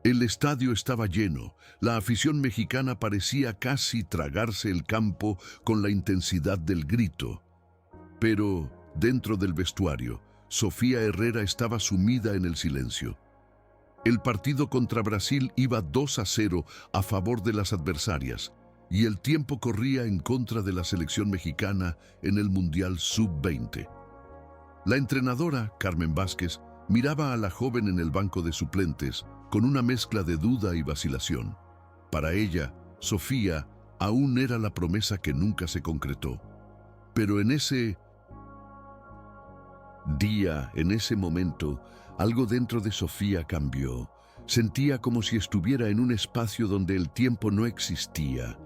El estadio estaba lleno. La afición mexicana parecía casi tragarse el campo con la intensidad del grito. Pero, dentro del vestuario, Sofía Herrera estaba sumida en el silencio. El partido contra Brasil iba 2-0 a favor de las adversarias, y el tiempo corría en contra de la selección mexicana en el Mundial Sub-20. La entrenadora, Carmen Vázquez, miraba a la joven en el banco de suplentes con una mezcla de duda y vacilación. Para ella, Sofía aún era la promesa que nunca se concretó. Pero en ese día, en ese momento, algo dentro de Sofía cambió. Sentía como si estuviera en un espacio donde el tiempo no existía.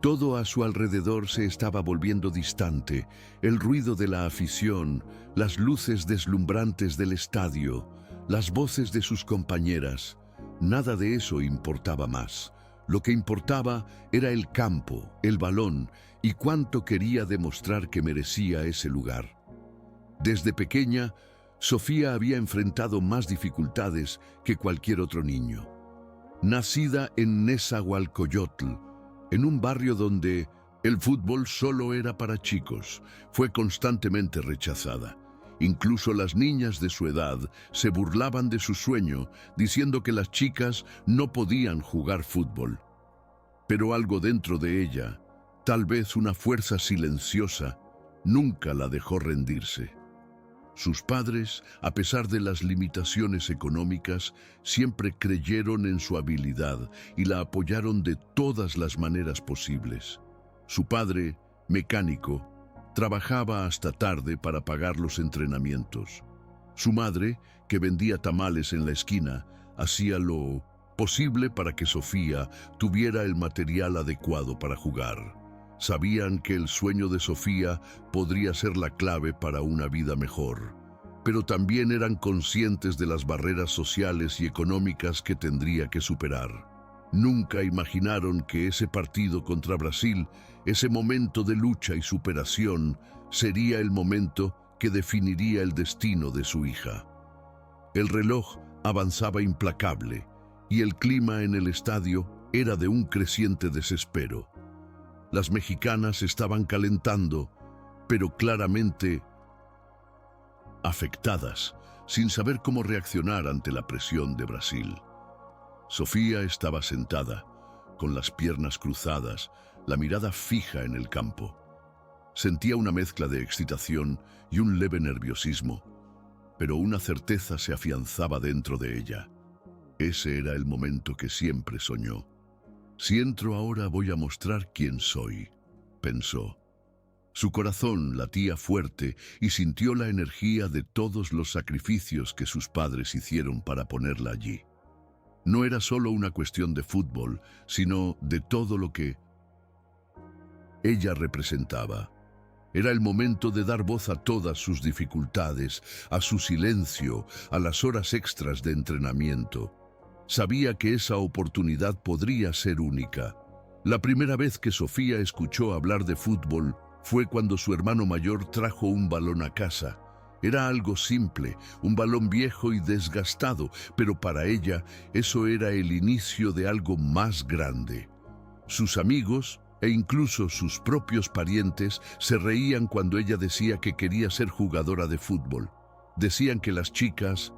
Todo a su alrededor se estaba volviendo distante. El ruido de la afición, las luces deslumbrantes del estadio, las voces de sus compañeras. Nada de eso importaba más. Lo que importaba era el campo, el balón, y cuánto quería demostrar que merecía ese lugar. Desde pequeña, Sofía había enfrentado más dificultades que cualquier otro niño. Nacida en Nezahualcóyotl, en un barrio donde el fútbol solo era para chicos, fue constantemente rechazada. Incluso las niñas de su edad se burlaban de su sueño, diciendo que las chicas no podían jugar fútbol. Pero algo dentro de ella, tal vez una fuerza silenciosa, nunca la dejó rendirse. Sus padres, a pesar de las limitaciones económicas, siempre creyeron en su habilidad y la apoyaron de todas las maneras posibles. Su padre, mecánico, trabajaba hasta tarde para pagar los entrenamientos. Su madre, que vendía tamales en la esquina, hacía lo posible para que Sofía tuviera el material adecuado para jugar. Sabían que el sueño de Sofía podría ser la clave para una vida mejor, pero también eran conscientes de las barreras sociales y económicas que tendría que superar. Nunca imaginaron que ese partido contra Brasil, ese momento de lucha y superación, sería el momento que definiría el destino de su hija. El reloj avanzaba implacable y el clima en el estadio era de un creciente desespero. Las mexicanas estaban calentando, pero claramente afectadas, sin saber cómo reaccionar ante la presión de Brasil. Sofía estaba sentada, con las piernas cruzadas, la mirada fija en el campo. Sentía una mezcla de excitación y un leve nerviosismo, pero una certeza se afianzaba dentro de ella. Ese era el momento que siempre soñó. Si entro ahora voy a mostrar quién soy, pensó. Su corazón latía fuerte y sintió la energía de todos los sacrificios que sus padres hicieron para ponerla allí. No era solo una cuestión de fútbol, sino de todo lo que ella representaba. Era el momento de dar voz a todas sus dificultades, a su silencio, a las horas extras de entrenamiento. Sabía que esa oportunidad podría ser única. La primera vez que Sofía escuchó hablar de fútbol fue cuando su hermano mayor trajo un balón a casa. Era algo simple, un balón viejo y desgastado, pero para ella eso era el inicio de algo más grande. Sus amigos e incluso sus propios parientes se reían cuando ella decía que quería ser jugadora de fútbol. Decían que las chicas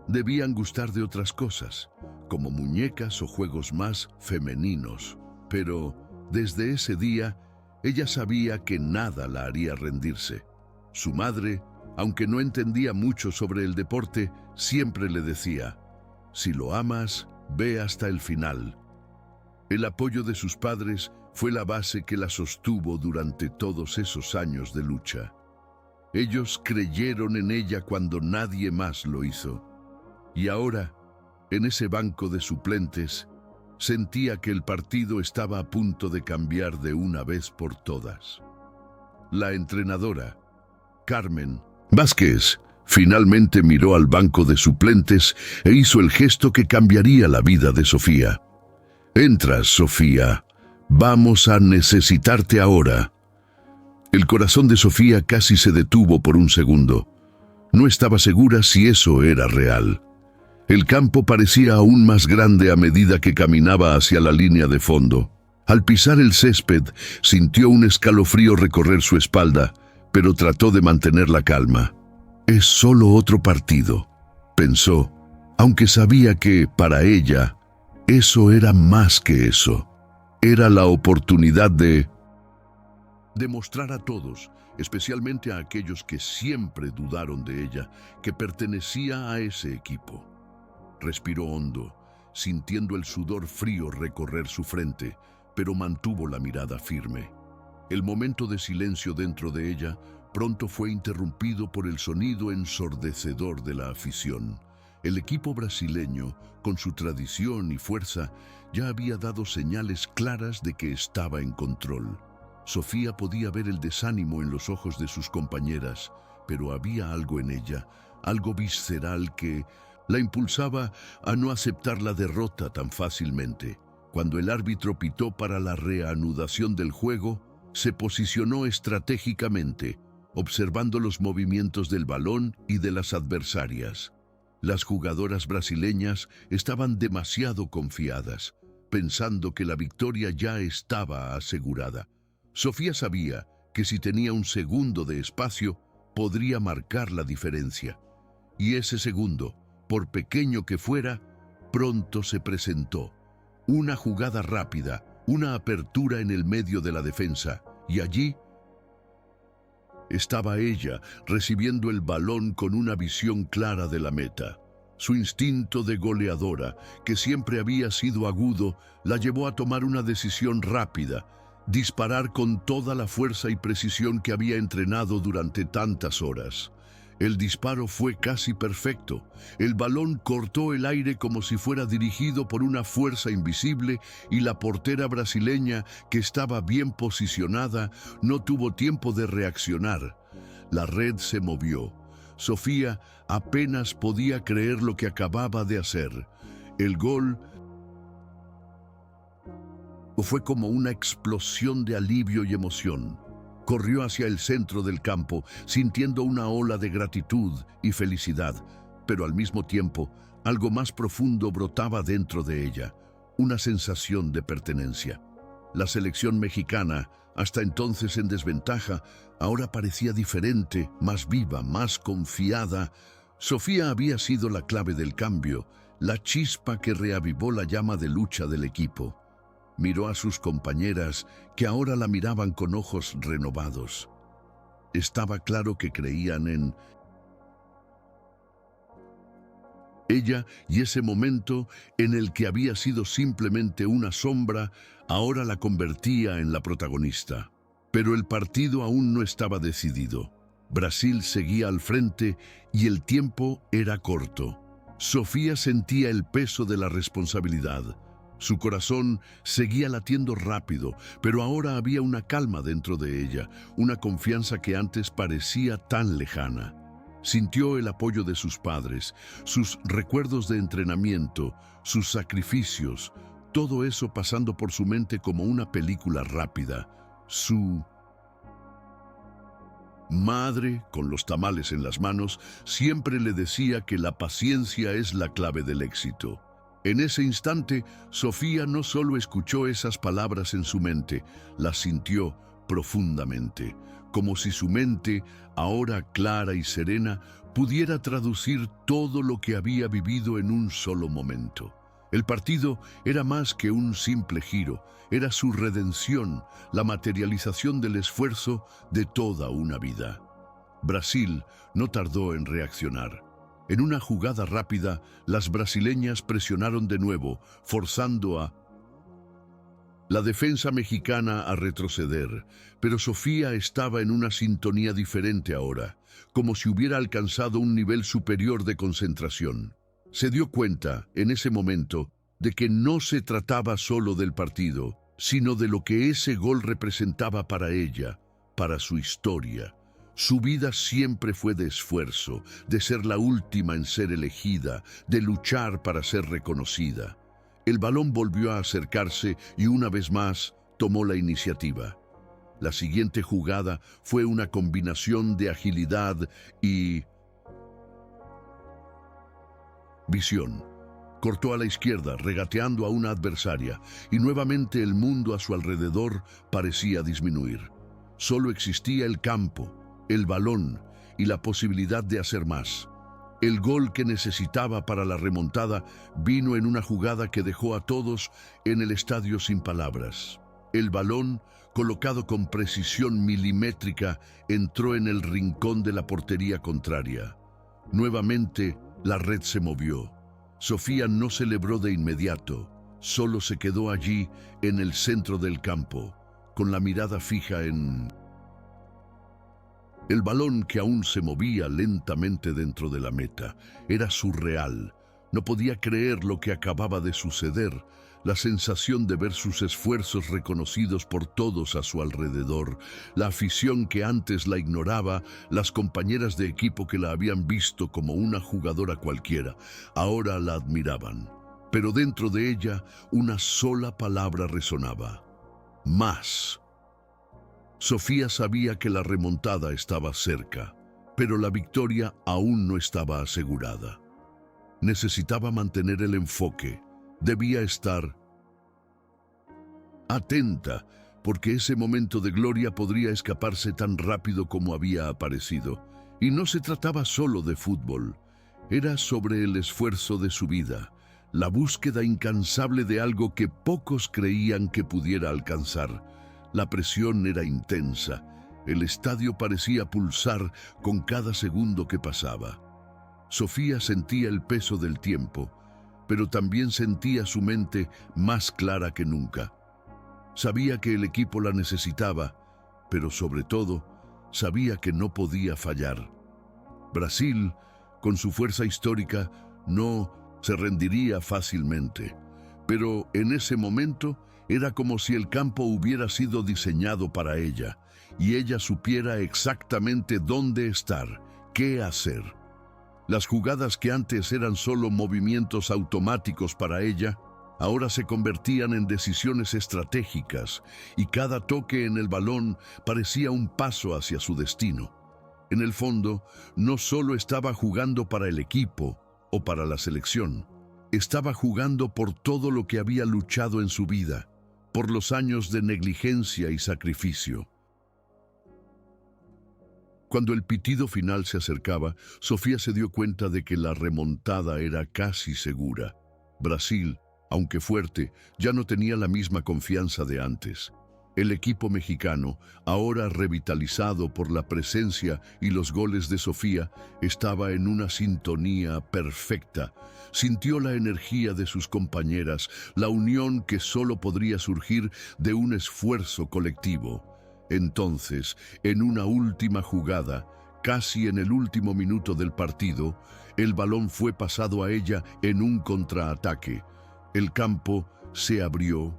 debían gustar de otras cosas, como muñecas o juegos más femeninos. Pero desde ese día, ella sabía que nada la haría rendirse. Su madre, aunque no entendía mucho sobre el deporte, siempre le decía: si lo amas, ve hasta el final. El apoyo de sus padres fue la base que la sostuvo durante todos esos años de lucha. Ellos creyeron en ella cuando nadie más lo hizo. Y ahora, en ese banco de suplentes, sentía que el partido estaba a punto de cambiar de una vez por todas. La entrenadora, Carmen Vázquez, finalmente miró al banco de suplentes e hizo el gesto que cambiaría la vida de Sofía. «Entras, Sofía. Vamos a necesitarte ahora». El corazón de Sofía casi se detuvo por un segundo. No estaba segura si eso era real. El campo parecía aún más grande a medida que caminaba hacia la línea de fondo. Al pisar el césped, sintió un escalofrío recorrer su espalda, pero trató de mantener la calma. Es solo otro partido, pensó, aunque sabía que, para ella, eso era más que eso. Era la oportunidad de demostrar a todos, especialmente a aquellos que siempre dudaron de ella, que pertenecía a ese equipo. Respiró hondo, sintiendo el sudor frío recorrer su frente, pero mantuvo la mirada firme. El momento de silencio dentro de ella pronto fue interrumpido por el sonido ensordecedor de la afición. El equipo brasileño, con su tradición y fuerza, ya había dado señales claras de que estaba en control. Sofía podía ver el desánimo en los ojos de sus compañeras, pero había algo en ella, algo visceral que la impulsaba a no aceptar la derrota tan fácilmente. Cuando el árbitro pitó para la reanudación del juego, se posicionó estratégicamente, observando los movimientos del balón y de las adversarias. Las jugadoras brasileñas estaban demasiado confiadas, pensando que la victoria ya estaba asegurada. Sofía sabía que si tenía un segundo de espacio, podría marcar la diferencia. Y ese segundo, por pequeño que fuera, pronto se presentó. Una jugada rápida, una apertura en el medio de la defensa, y allí estaba ella, recibiendo el balón con una visión clara de la meta. Su instinto de goleadora, que siempre había sido agudo, la llevó a tomar una decisión rápida, disparar con toda la fuerza y precisión que había entrenado durante tantas horas. El disparo fue casi perfecto. El balón cortó el aire como si fuera dirigido por una fuerza invisible y la portera brasileña, que estaba bien posicionada, no tuvo tiempo de reaccionar. La red se movió. Sofía apenas podía creer lo que acababa de hacer. El gol fue como una explosión de alivio y emoción. Corrió hacia el centro del campo, sintiendo una ola de gratitud y felicidad, pero al mismo tiempo, algo más profundo brotaba dentro de ella, una sensación de pertenencia. La selección mexicana, hasta entonces en desventaja, ahora parecía diferente, más viva, más confiada. Sofía había sido la clave del cambio, la chispa que reavivó la llama de lucha del equipo. Miró a sus compañeras, que ahora la miraban con ojos renovados. Estaba claro que creían en ella, y ese momento en el que había sido simplemente una sombra, ahora la convertía en la protagonista. Pero el partido aún no estaba decidido. Brasil seguía al frente y el tiempo era corto. Sofía sentía el peso de la responsabilidad. Su corazón seguía latiendo rápido, pero ahora había una calma dentro de ella, una confianza que antes parecía tan lejana. Sintió el apoyo de sus padres, sus recuerdos de entrenamiento, sus sacrificios, todo eso pasando por su mente como una película rápida. Su madre, con los tamales en las manos, siempre le decía que la paciencia es la clave del éxito. En ese instante, Sofía no solo escuchó esas palabras en su mente, las sintió profundamente, como si su mente, ahora clara y serena, pudiera traducir todo lo que había vivido en un solo momento. El partido era más que un simple giro, era su redención, la materialización del esfuerzo de toda una vida. Brasil no tardó en reaccionar. En una jugada rápida, las brasileñas presionaron de nuevo, forzando a la defensa mexicana a retroceder, pero Sofía estaba en una sintonía diferente ahora, como si hubiera alcanzado un nivel superior de concentración. Se dio cuenta, en ese momento, de que no se trataba solo del partido, sino de lo que ese gol representaba para ella, para su historia. Su vida siempre fue de esfuerzo, de ser la última en ser elegida, de luchar para ser reconocida. El balón volvió a acercarse y una vez más tomó la iniciativa. La siguiente jugada fue una combinación de agilidad y Visión. Cortó a la izquierda, regateando a una adversaria, y nuevamente el mundo a su alrededor parecía disminuir. Solo existía el campo, el balón y la posibilidad de hacer más. El gol que necesitaba para la remontada vino en una jugada que dejó a todos en el estadio sin palabras. El balón, colocado con precisión milimétrica, entró en el rincón de la portería contraria. Nuevamente, la red se movió. Sofía no celebró de inmediato, solo se quedó allí en el centro del campo, con la mirada fija en el balón que aún se movía lentamente dentro de la meta. Era surreal. No podía creer lo que acababa de suceder. La sensación de ver sus esfuerzos reconocidos por todos a su alrededor, la afición que antes la ignoraba, las compañeras de equipo que la habían visto como una jugadora cualquiera, ahora la admiraban. Pero dentro de ella, una sola palabra resonaba: más. Sofía sabía que la remontada estaba cerca, pero la victoria aún no estaba asegurada. Necesitaba mantener el enfoque. Debía estar atenta, porque ese momento de gloria podría escaparse tan rápido como había aparecido. Y no se trataba solo de fútbol. Era sobre el esfuerzo de su vida, la búsqueda incansable de algo que pocos creían que pudiera alcanzar. La presión era intensa. El estadio parecía pulsar con cada segundo que pasaba. Sofía sentía el peso del tiempo, pero también sentía su mente más clara que nunca. Sabía que el equipo la necesitaba, pero sobre todo, sabía que no podía fallar. Brasil, con su fuerza histórica, no se rendiría fácilmente. Pero en ese momento era como si el campo hubiera sido diseñado para ella, y ella supiera exactamente dónde estar, qué hacer. Las jugadas que antes eran solo movimientos automáticos para ella, ahora se convertían en decisiones estratégicas, y cada toque en el balón parecía un paso hacia su destino. En el fondo, no solo estaba jugando para el equipo o para la selección, estaba jugando por todo lo que había luchado en su vida, por los años de negligencia y sacrificio. Cuando el pitido final se acercaba, Sofía se dio cuenta de que la remontada era casi segura. Brasil, aunque fuerte, ya no tenía la misma confianza de antes. El equipo mexicano, ahora revitalizado por la presencia y los goles de Sofía, estaba en una sintonía perfecta. Sintió la energía de sus compañeras, la unión que solo podría surgir de un esfuerzo colectivo. Entonces, en una última jugada, casi en el último minuto del partido, el balón fue pasado a ella en un contraataque. El campo se abrió.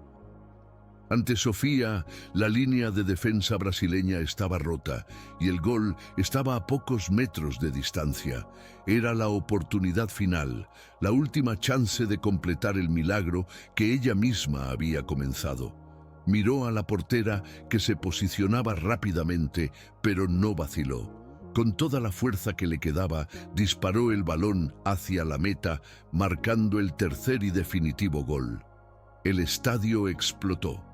Ante Sofía, la línea de defensa brasileña estaba rota y el gol estaba a pocos metros de distancia. Era la oportunidad final, la última chance de completar el milagro que ella misma había comenzado. Miró a la portera, que se posicionaba rápidamente, pero no vaciló. Con toda la fuerza que le quedaba, disparó el balón hacia la meta, marcando el tercer y definitivo gol. El estadio explotó.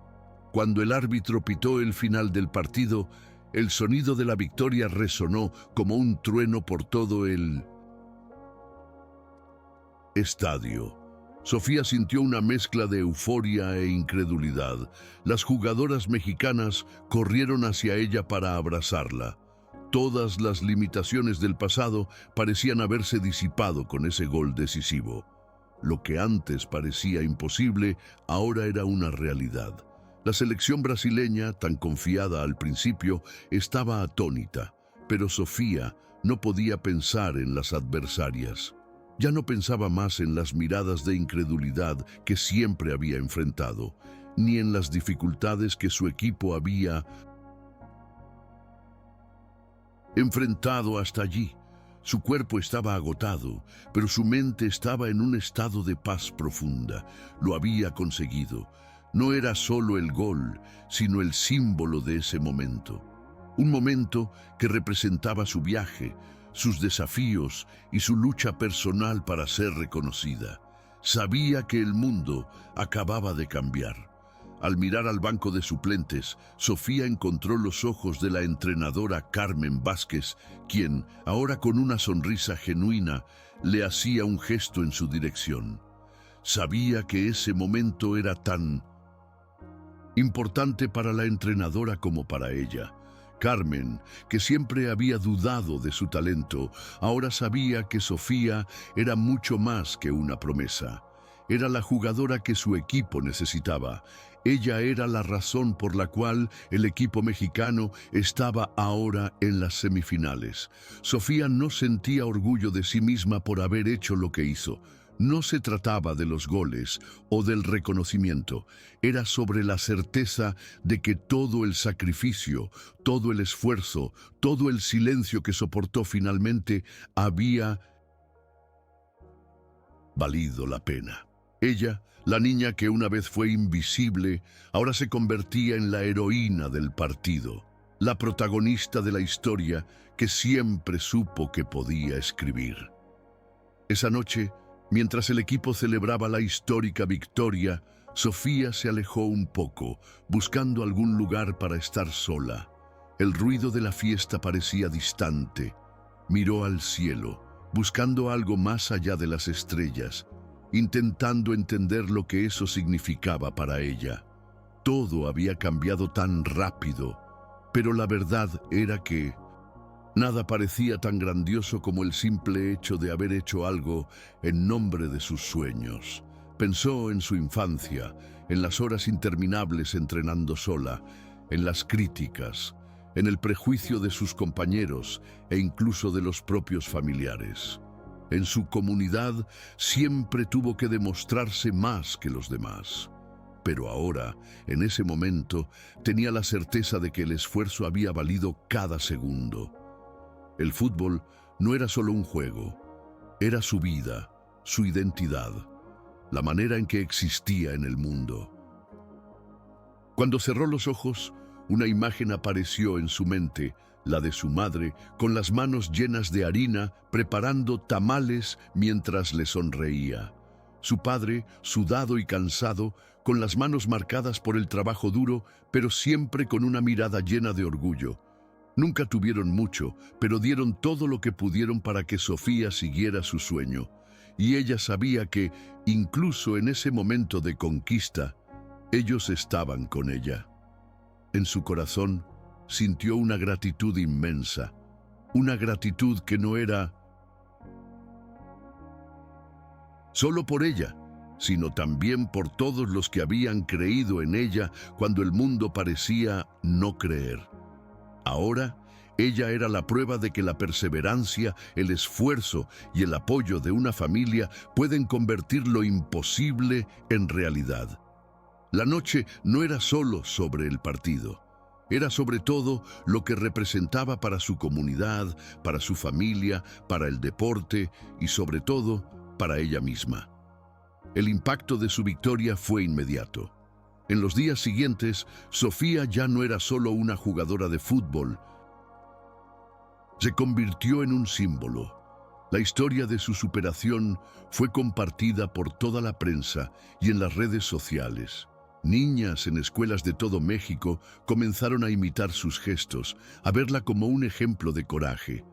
Cuando el árbitro pitó el final del partido, el sonido de la victoria resonó como un trueno por todo el estadio. Sofía sintió una mezcla de euforia e incredulidad. Las jugadoras mexicanas corrieron hacia ella para abrazarla. Todas las limitaciones del pasado parecían haberse disipado con ese gol decisivo. Lo que antes parecía imposible, ahora era una realidad. La selección brasileña, tan confiada al principio, estaba atónita, pero Sofía no podía pensar en las adversarias. Ya no pensaba más en las miradas de incredulidad que siempre había enfrentado, ni en las dificultades que su equipo había enfrentado hasta allí. Su cuerpo estaba agotado, pero su mente estaba en un estado de paz profunda. Lo había conseguido. No era solo el gol, sino el símbolo de ese momento. Un momento que representaba su viaje, sus desafíos y su lucha personal para ser reconocida. Sabía que el mundo acababa de cambiar. Al mirar al banco de suplentes, Sofía encontró los ojos de la entrenadora Carmen Vázquez, quien, ahora con una sonrisa genuina, le hacía un gesto en su dirección. Sabía que ese momento era tan importante para la entrenadora como para ella. Carmen, que siempre había dudado de su talento, ahora sabía que Sofía era mucho más que una promesa. Era la jugadora que su equipo necesitaba. Ella era la razón por la cual el equipo mexicano estaba ahora en las semifinales. Sofía no sentía orgullo de sí misma por haber hecho lo que hizo. No se trataba de los goles o del reconocimiento, era sobre la certeza de que todo el sacrificio, todo el esfuerzo, todo el silencio que soportó finalmente había valido la pena. Ella, la niña que una vez fue invisible, ahora se convertía en la heroína del partido, la protagonista de la historia que siempre supo que podía escribir. Esa noche, mientras el equipo celebraba la histórica victoria, Sofía se alejó un poco, buscando algún lugar para estar sola. El ruido de la fiesta parecía distante. Miró al cielo, buscando algo más allá de las estrellas, intentando entender lo que eso significaba para ella. Todo había cambiado tan rápido, pero la verdad era que nada parecía tan grandioso como el simple hecho de haber hecho algo en nombre de sus sueños. Pensó en su infancia, en las horas interminables entrenando sola, en las críticas, en el prejuicio de sus compañeros e incluso de los propios familiares. En su comunidad siempre tuvo que demostrarse más que los demás. Pero ahora, en ese momento, tenía la certeza de que el esfuerzo había valido cada segundo. El fútbol no era solo un juego, era su vida, su identidad, la manera en que existía en el mundo. Cuando cerró los ojos, una imagen apareció en su mente, la de su madre, con las manos llenas de harina, preparando tamales mientras le sonreía. Su padre, sudado y cansado, con las manos marcadas por el trabajo duro, pero siempre con una mirada llena de orgullo. Nunca tuvieron mucho, pero dieron todo lo que pudieron para que Sofía siguiera su sueño. Y ella sabía que, incluso en ese momento de conquista, ellos estaban con ella. En su corazón, sintió una gratitud inmensa, una gratitud que no era solo por ella, sino también por todos los que habían creído en ella cuando el mundo parecía no creer. Ahora, ella era la prueba de que la perseverancia, el esfuerzo y el apoyo de una familia pueden convertir lo imposible en realidad. La noche no era solo sobre el partido. Era sobre todo lo que representaba para su comunidad, para su familia, para el deporte y sobre todo para ella misma. El impacto de su victoria fue inmediato. En los días siguientes, Sofía ya no era solo una jugadora de fútbol. Se convirtió en un símbolo. La historia de su superación fue compartida por toda la prensa y en las redes sociales. Niñas en escuelas de todo México comenzaron a imitar sus gestos, a verla como un ejemplo de coraje.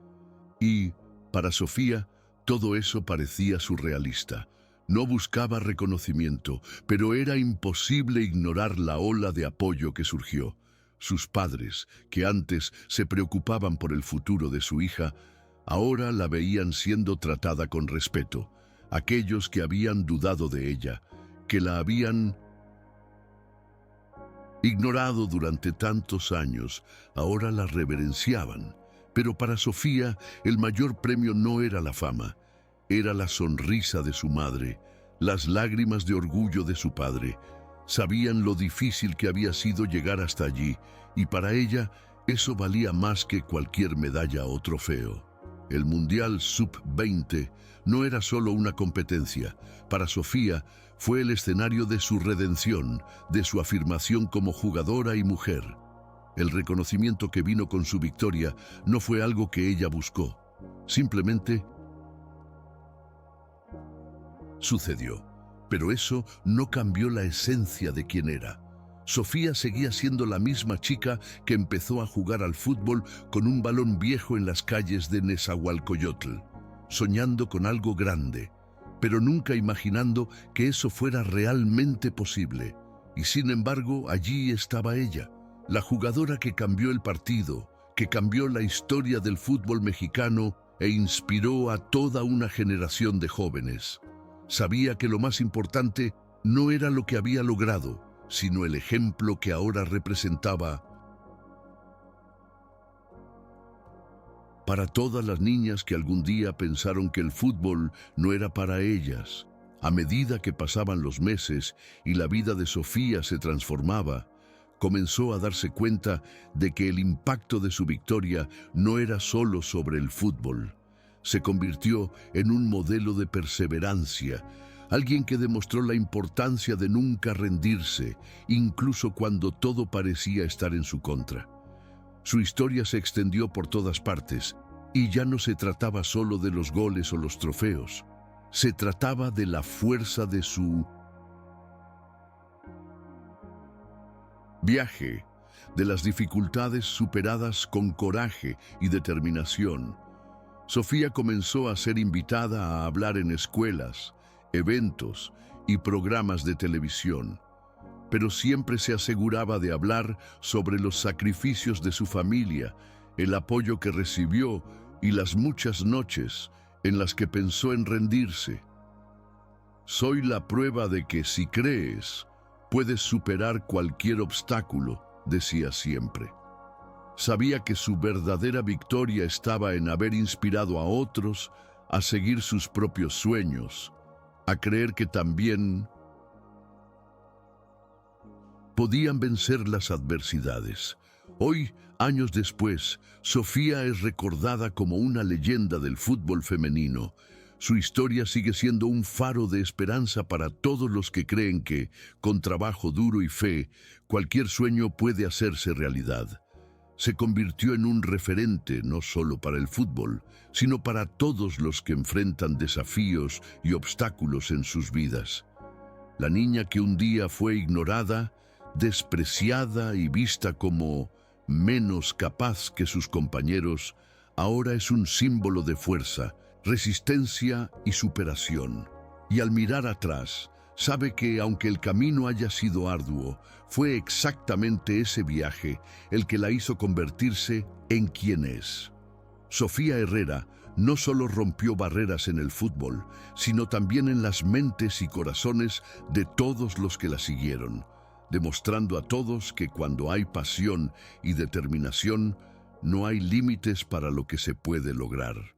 Y, para Sofía, todo eso parecía surrealista. No buscaba reconocimiento, pero era imposible ignorar la ola de apoyo que surgió. Sus padres, que antes se preocupaban por el futuro de su hija, ahora la veían siendo tratada con respeto. Aquellos que habían dudado de ella, que la habían ignorado durante tantos años, ahora la reverenciaban. Pero para Sofía, el mayor premio no era la fama, era la sonrisa de su madre, las lágrimas de orgullo de su padre. Sabían lo difícil que había sido llegar hasta allí, y para ella eso valía más que cualquier medalla o trofeo. El Mundial Sub-20 no era solo una competencia. Para Sofía fue el escenario de su redención, de su afirmación como jugadora y mujer. El reconocimiento que vino con su victoria no fue algo que ella buscó. Simplemente sucedió. Pero eso no cambió la esencia de quién era. Sofía seguía siendo la misma chica que empezó a jugar al fútbol con un balón viejo en las calles de Nezahualcóyotl, soñando con algo grande, pero nunca imaginando que eso fuera realmente posible. Y sin embargo, allí estaba ella, la jugadora que cambió el partido, que cambió la historia del fútbol mexicano e inspiró a toda una generación de jóvenes. Sabía que lo más importante no era lo que había logrado, sino el ejemplo que ahora representaba para todas las niñas que algún día pensaron que el fútbol no era para ellas. A medida que pasaban los meses y la vida de Sofía se transformaba, comenzó a darse cuenta de que el impacto de su victoria no era solo sobre el fútbol. Se convirtió en un modelo de perseverancia, alguien que demostró la importancia de nunca rendirse, incluso cuando todo parecía estar en su contra. Su historia se extendió por todas partes, y ya no se trataba solo de los goles o los trofeos. Se trataba de la fuerza de su viaje, de las dificultades superadas con coraje y determinación. Sofía comenzó a ser invitada a hablar en escuelas, eventos y programas de televisión, pero siempre se aseguraba de hablar sobre los sacrificios de su familia, el apoyo que recibió y las muchas noches en las que pensó en rendirse. Soy la prueba de que si crees, puedes superar cualquier obstáculo, decía siempre. Sabía que su verdadera victoria estaba en haber inspirado a otros a seguir sus propios sueños, a creer que también podían vencer las adversidades. Hoy, años después, Sofía es recordada como una leyenda del fútbol femenino. Su historia sigue siendo un faro de esperanza para todos los que creen que, con trabajo duro y fe, cualquier sueño puede hacerse realidad. Se convirtió en un referente no solo para el fútbol, sino para todos los que enfrentan desafíos y obstáculos en sus vidas. La niña que un día fue ignorada, despreciada y vista como menos capaz que sus compañeros, ahora es un símbolo de fuerza, resistencia y superación. Y al mirar atrás, sabe que aunque el camino haya sido arduo, fue exactamente ese viaje el que la hizo convertirse en quien es. Sofía Herrera no solo rompió barreras en el fútbol, sino también en las mentes y corazones de todos los que la siguieron, demostrando a todos que cuando hay pasión y determinación, no hay límites para lo que se puede lograr.